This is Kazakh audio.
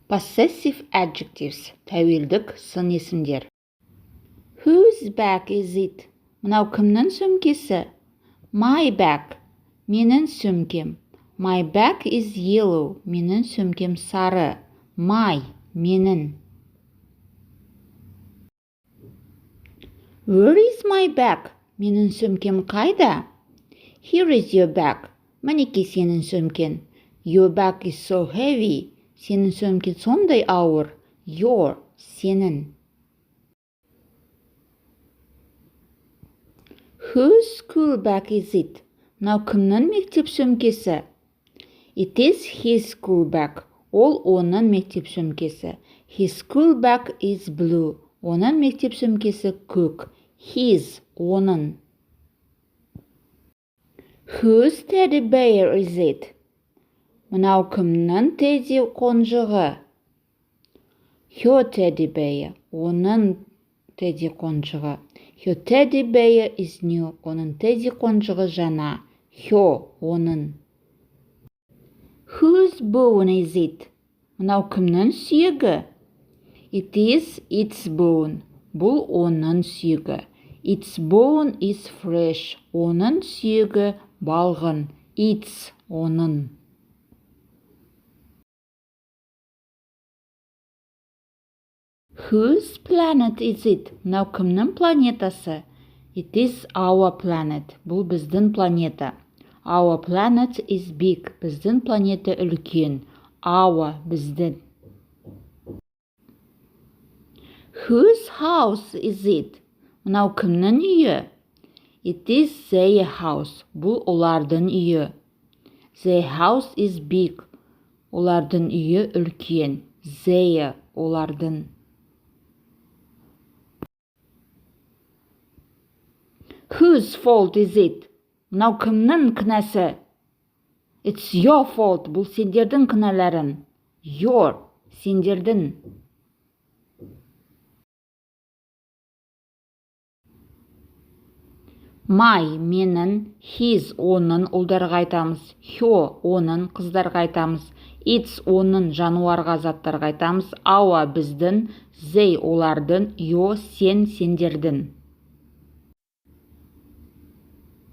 Possessive adjectives. Тәуелдік сын есімдер. Whose bag is it? Мынау кімнің сөмкесі? My bag. Менің сөмкем. My bag is yellow. Менің сөмкем сары. My. Менің. Where is my bag? Менің сөмкем қайда? Here is your bag. Мінеки сенің сөмкен. Your bag is so heavy. Сенің сөмкен сондай ауыр. Your. Сенің. Whose school bag is it? Мынау кімнің мектеп сөмкесі? It is his school bag. Ол оның мектеп сөмкесі. His school bag is blue. Оның мектеп сөмкесі көк. His. Оның. Whose teddy bear is it? Мынау кімнің тедди қонжығы? Her teddy bear. Оның тедди қонжығы. Her teddy bear is new. Оның тедди қонжығы жаңа. Her. Оның. Whose bone is it? Мынау кімнің сүйегі? It is its bone. Бұл оның сүйегі. Its bone is fresh. Оның сүйегі балғын. Its. Оның. Whose planet is it? Мынау кімнің планетасы? It is our planet. Бұл біздің планета. Our planet is big. Біздің планета үлкен. Our. Біздің. Whose house is it? Мынау кімнің үйі? It is their house. Бұл олардың үйі. Their house is big. Олардың үйі үлкен. Their. Олардың. Whose fault is it? Мынау кімнің кінәсі? It's your fault. Бұл сендердің кінәләрің. Your. Сендердің. My. Менің. His. Оның ұлдарға айтамыз. Her. Оның қыздарға айтамыз. It's. Оның жануарға заттарға айтамыз. Our. Біздің. They. Олардың. Your. Сен. Сендердің.